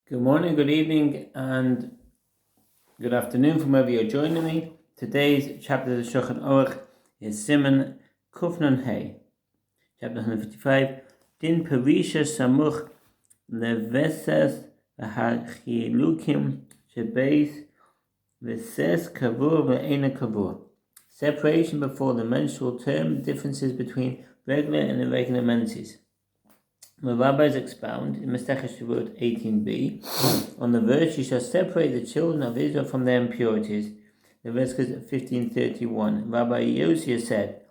Good morning, good evening, and good afternoon from wherever you're joining me. Today's chapter of the Shulchan Aruch is Siman Kufnan Hey, chapter 155. Din Perisha Samuch Leveses V'Hachilukim Shebeis V'Ses Kavur V'Eina Kavur. Separation before the menstrual term, differences between regular and irregular menses. The rabbis expound in Masechet Shavuot 18b on the verse, "You shall separate the children of Israel from their impurities." Leviticus 15:31. Rabbi Yossi said,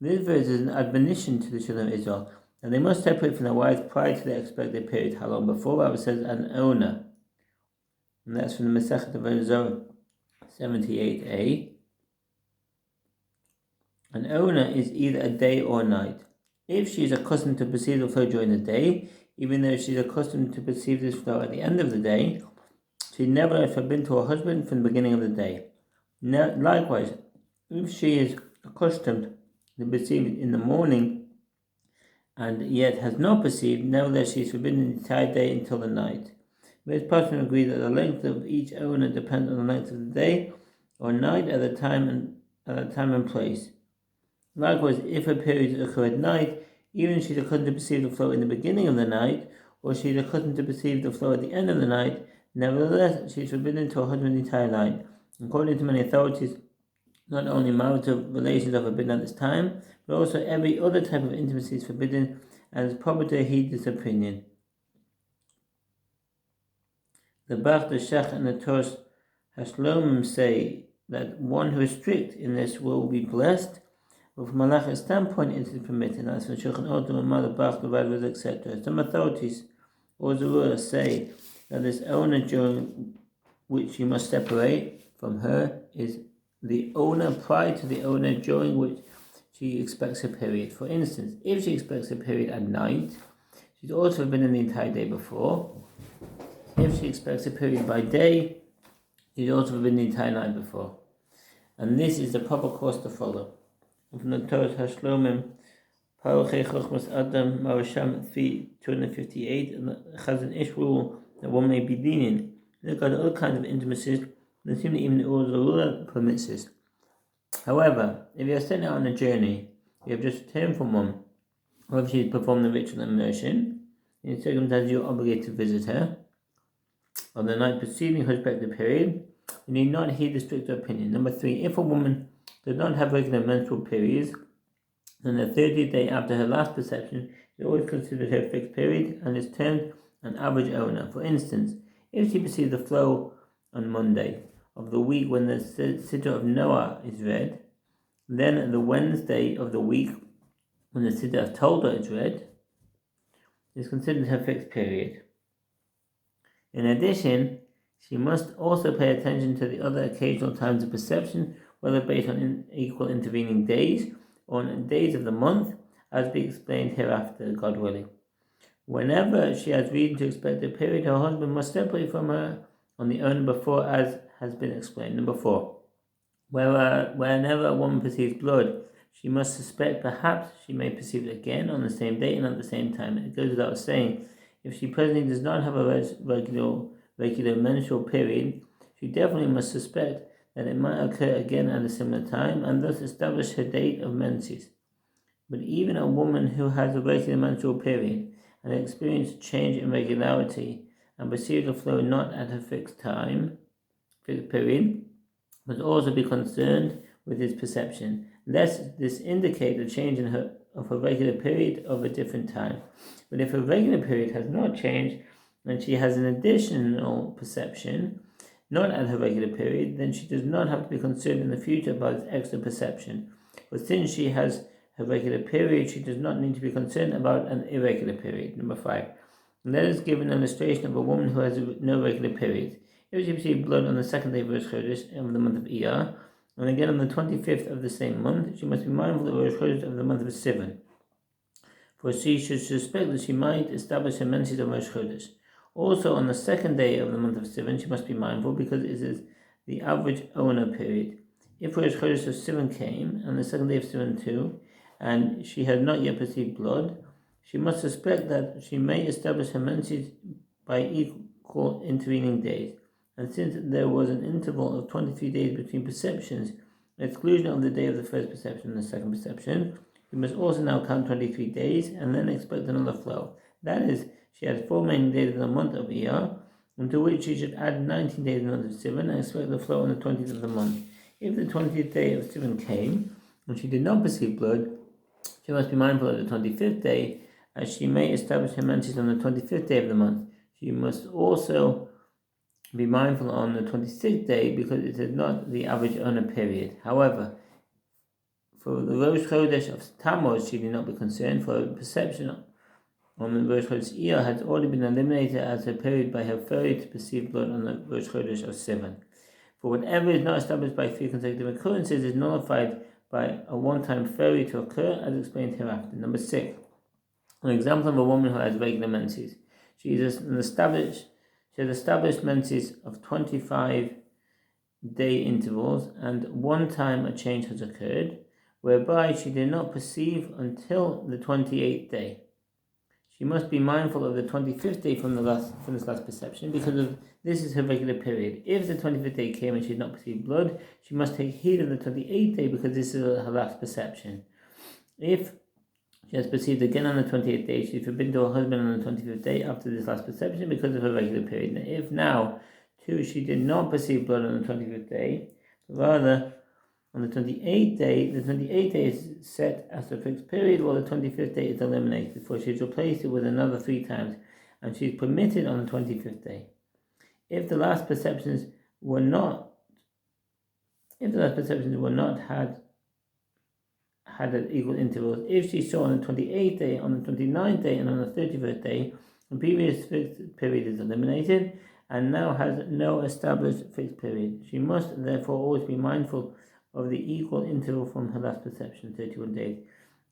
"This verse is an admonition to the children of Israel, and they must separate from their wives prior to their expected period." How long before? Rabbi says an owner, and that's from the Masechet of Aruch 78a. An owner is either a day or a night. If she is accustomed to perceive the flow during the day, even though she is accustomed to perceive this flow at the end of the day, she nevertheless forbidden to her husband from the beginning of the day. Likewise, if she is accustomed to perceive it in the morning and yet has not perceived, nevertheless she is forbidden the entire day until the night. Most persons agree that the length of each owner depends on the length of the day or night at the time and place. Likewise, if her periods occur at night, even if she is accustomed to perceive the flow in the beginning of the night, or she is accustomed to perceive the flow at the end of the night, nevertheless she is forbidden to her husband the entire night. According to many authorities, not only marital relations are forbidden at this time, but also every other type of intimacy is forbidden, and it's proper to heed this opinion. The Bach, the Shech, and the Tos Hashlomim say that one who is strict in this will be blessed. But from a halachic standpoint, it is permitted. That's from Shulchan Aruch, Mother Bach, the Rabbis, etc. Some authorities or Zerua say that this owner during which you must separate from her is the owner prior to the owner during which she expects her period. For instance, if she expects her period at night, she's also forbidden the entire day before. If she expects her period by day, she's also forbidden the entire night before. And this is the proper course to follow. From the Torah Hashlomim, Parochei Chochmas Adam, Marasham 258, and the Chazan Ish rule that one may be lenient. Look at all kinds of intimacies, and assume that even the Urza permits this. However, if you are sent out on a journey, you have just returned from one, or if she has performed the ritual immersion, in circumstances you are obligated to visit her. On the night preceding her respective period, you need not heed the stricter opinion. Number 3, if a woman does not have regular menstrual periods, then the 30th day after her last perception is always considered her fixed period and is termed an average owner. For instance, if she perceives the flow on Monday of the week when the Siddur of Noah is read, then the Wednesday of the week when the Siddur of Tolda is read, is considered her fixed period. In addition, she must also pay attention to the other occasional times of perception, whether based on equal intervening days or on days of the month, as be explained hereafter, God willing. Whenever she has reason to expect a period, her husband must separate from her on the owner before, as has been explained. Number 4, whenever a woman perceives blood, she must suspect perhaps she may perceive it again on the same day and at the same time. It goes without saying, if she presently does not have a regular menstrual period, she definitely must suspect that it might occur again at a similar time, and thus establish her date of menses. But even a woman who has a regular menstrual period and experiences a change in regularity and perceives the flow not at her fixed period, must also be concerned with his perception, lest this indicate a change of her regular period of a different time. But if her regular period has not changed and she has an additional perception, not at her regular period, then she does not have to be concerned in the future about this extra perception. But since she has her regular period, she does not need to be concerned about an irregular period. Number 5. Let us give an illustration of a woman who has no regular period. If she receives blood on the 2nd day of Rosh Chodesh of the month of Iyar, and again on the 25th of the same month, she must be mindful of Rosh Chodesh of the month of Sivan, for she should suspect that she might establish her menses on Rosh Chodesh. Also, on the 2nd day of the month of Sivan, she must be mindful because it is the average owner period. If Rosh Chodesh of Sivan came, and the 2nd day of Sivan too, and she has not yet perceived blood, she must suspect that she may establish her menses by called intervening days. And since there was an interval of 23 days between perceptions, exclusion of the day of the first perception and the second perception, we must also now count 23 days and then expect another flow. That is, she has 4 remaining days in the month of Iyar, into which she should add 19 days in the month of Sivan and expect the flow on the 20th of the month. If the 20th day of Sivan came, and she did not perceive blood, she must be mindful of the 25th day, as she may establish her menses on the 25th day of the month. She must also be mindful on the 26th day, because it is not the average Ona period. However, for the Rosh Chodesh of Tammuz, she need not be concerned, for perception on the Rosh Chodesh Iyar has already been eliminated as her period by her failure to perceive blood on the Rosh Chodesh of Sivan. For whatever is not established by 3 consecutive occurrences is nullified by a one-time failure to occur, as explained hereafter. Number 6. An example of a woman who has regular menses. She has established menses of 25-day intervals, and one time a change has occurred, whereby she did not perceive until the 28th day. She must be mindful of the 25th day from this last perception, because this is her regular period. If the 25th day came and she did not perceive blood, she must take heed of the 28th day, because this is her last perception. If she has perceived again on the 28th day, she is forbidden to her husband on the 25th day after this last perception, because of her regular period. And if now, too, she did not perceive blood on the 25th day, but rather on the 28th day, the 28th day is set as the fixed period, while the 25th day is eliminated, for she has replaced it with another 3 times, and she is permitted on the 25th day. If the last perceptions were not had at equal intervals, if she saw on the 28th day, on the 29th day, and on the 31st day, the previous fixed period is eliminated, and now has no established fixed period. She must therefore always be mindful of the equal interval from her last perception, 31 days,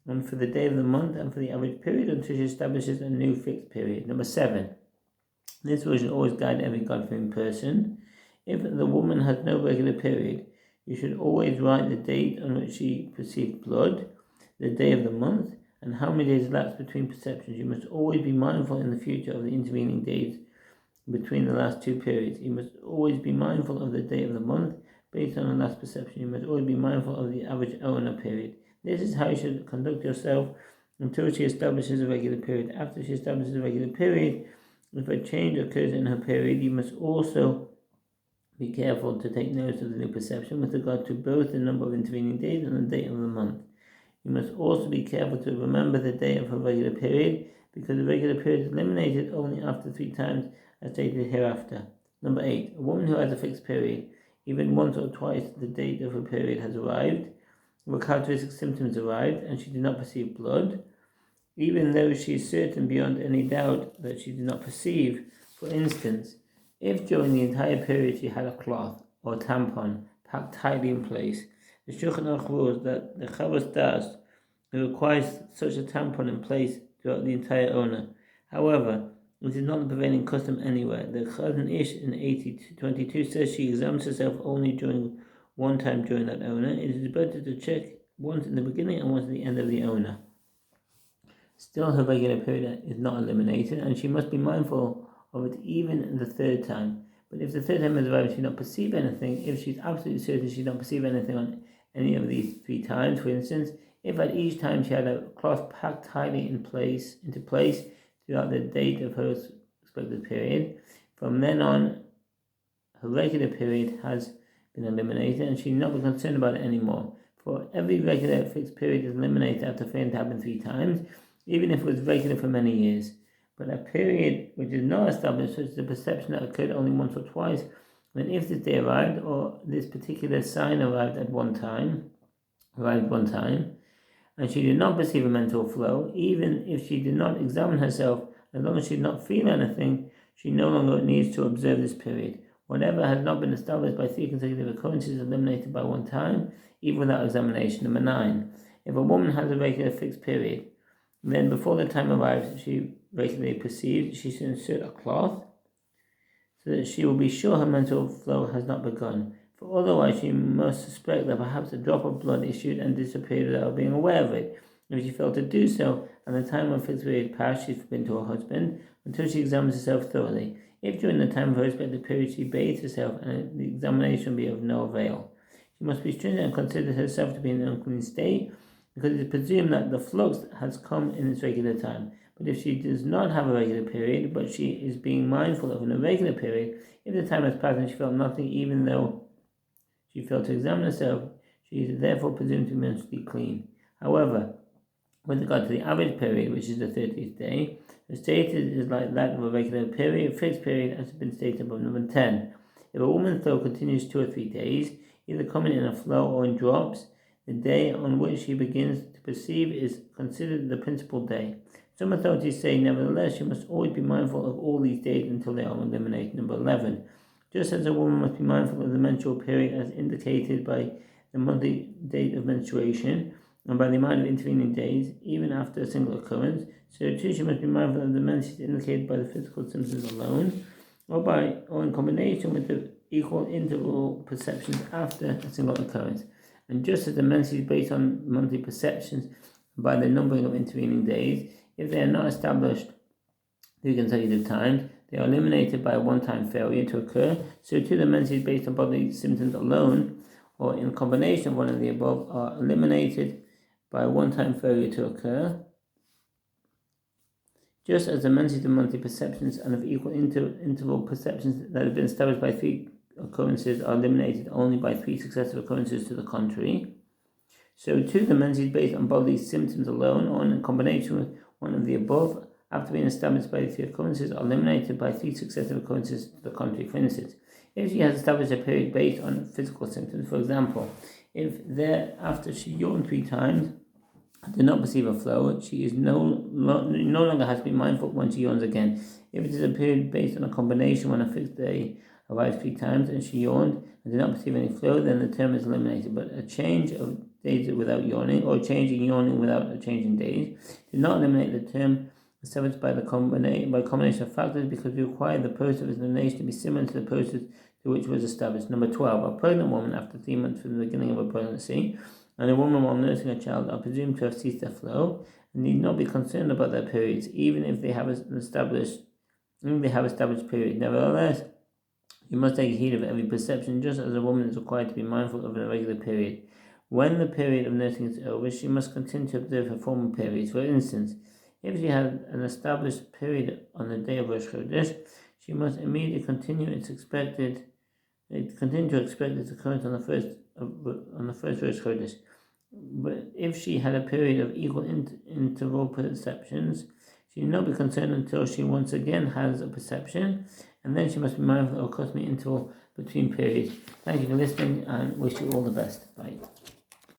and for the day of the month and for the average period, until she establishes a new fixed period. Number 7. This rule should always guide every God-fearing person. If the woman has no regular period, you should always write the date on which she perceived blood, the day of the month, and how many days elapsed between perceptions. You must always be mindful in the future of the intervening days between the last 2 periods. You must always be mindful of the day of the month based on the last perception. You must always be mindful of the average Ona period. This is how you should conduct yourself until she establishes a regular period. After she establishes a regular period, if a change occurs in her period, you must also be careful to take notice of the new perception with regard to both the number of intervening days and the date of the month. You must also be careful to remember the day of her regular period, because the regular period is eliminated only after 3 times, as stated hereafter. Number 8. A woman who has a fixed period, even once or twice the date of her period has arrived, or characteristic symptoms arrived, and she did not perceive blood, even though she is certain beyond any doubt that she did not perceive. For instance, if during the entire period she had a cloth or a tampon packed tightly in place, the Shulchan rules that the Chavos Das requires such a tampon in place throughout the entire Ona. However, it is not the prevailing custom anywhere. The Chazon Ish in 8022 says she examines herself only during one time during that Ona. It is better to check once in the beginning and once at the end of the Ona. Still, her regular period is not eliminated, and she must be mindful of it even the 3rd time. But if the 3rd time has arrived, she did not perceive anything, if she is absolutely certain she did not perceive anything on any of these 3 times, for instance, if at each time she had a cloth packed tightly into place throughout the date of her expected period, from then on, her regular period has been eliminated, and she need not be concerned about it anymore. For every regular fixed period is eliminated after failing to happen 3 times, even if it was regular for many years. But a period which is not established, such as a perception that occurred only once or twice, then if this day arrived, or this particular sign arrived one time, and she did not perceive a mental flow, even if she did not examine herself, as long as she did not feel anything, she no longer needs to observe this period. Whatever has not been established by 3 consecutive occurrences is eliminated by one time, even without examination. Number 9. If a woman has a regular fixed period, then before the time arrives she regularly perceived, she should insert a cloth so that she will be sure her mental flow has not begun. For otherwise she must suspect that perhaps a drop of blood issued and disappeared without being aware of it. If she failed to do so, and the time of fixed period passed, she is forbidden to her husband until she examines herself thoroughly. If during the time of her respective period she bathes herself and the examination be of no avail, she must be stringent and consider herself to be in an unclean state, because it is presumed that the flux has come in its regular time. But if she does not have a regular period, but she is being mindful of an irregular period, if the time has passed and she felt nothing, even though she failed to examine herself, she is therefore presumed to be menstrually clean. However, with regard to the average period, which is the 30th day, the status is like that of a regular period, fixed period, as has been stated above number 10. If a woman's flow continues 2 or 3 days, either coming in a flow or in drops, the day on which she begins to perceive is considered the principal day. Some authorities say, nevertheless, she must always be mindful of all these days until they are eliminated. Number 11. Just as a woman must be mindful of the menstrual period as indicated by the monthly date of menstruation and by the amount of intervening days, even after a single occurrence, so too she must be mindful of the menses indicated by the physical symptoms alone, or in combination with the equal interval perceptions after a single occurrence. And just as the menses based on monthly perceptions by the numbering of intervening days, if they are not established through consecutive times, they are eliminated by a one-time failure to occur, so too the menses based on bodily symptoms alone, or in combination of one of the above, are eliminated by a one-time failure to occur. Just as the menses of monthly perceptions and of equal interval perceptions that have been established by 3 occurrences are eliminated only by 3 successive occurrences to the contrary, so too the menses based on bodily symptoms alone, or in combination with one of the above, after being established by 3 occurrences, are eliminated by 3 successive occurrences to the contrary. For instance, if she has established a period based on physical symptoms, for example, if thereafter she yawned 3 times and did not perceive a flow, she is no longer has to be mindful when she yawns again. If it is a period based on a combination when a fixed day arrives 3 times and she yawned and did not perceive any flow, then the term is eliminated. But a change of days without yawning, or a change in yawning without a change in days, did not eliminate the term established by combination of factors, because we require the process of elimination to be similar to the process to which it was established. Number 12. A pregnant woman after 3 months from the beginning of a pregnancy and a woman while nursing a child are presumed to have ceased their flow and need not be concerned about their periods, even if they have established periods. Nevertheless, you must take heed of every perception, just as a woman is required to be mindful of an irregular period. When the period of nursing is over, she must continue to observe her former periods. For instance, if she had an established period on the day of Rosh Chodesh, she must immediately continue to expect its occurrence on the first Rosh Chodesh. But if she had a period of equal interval perceptions, she need not be concerned until she once again has a perception, and then she must be mindful of a customary interval between periods. Thank you for listening, and wish you all the best. Bye.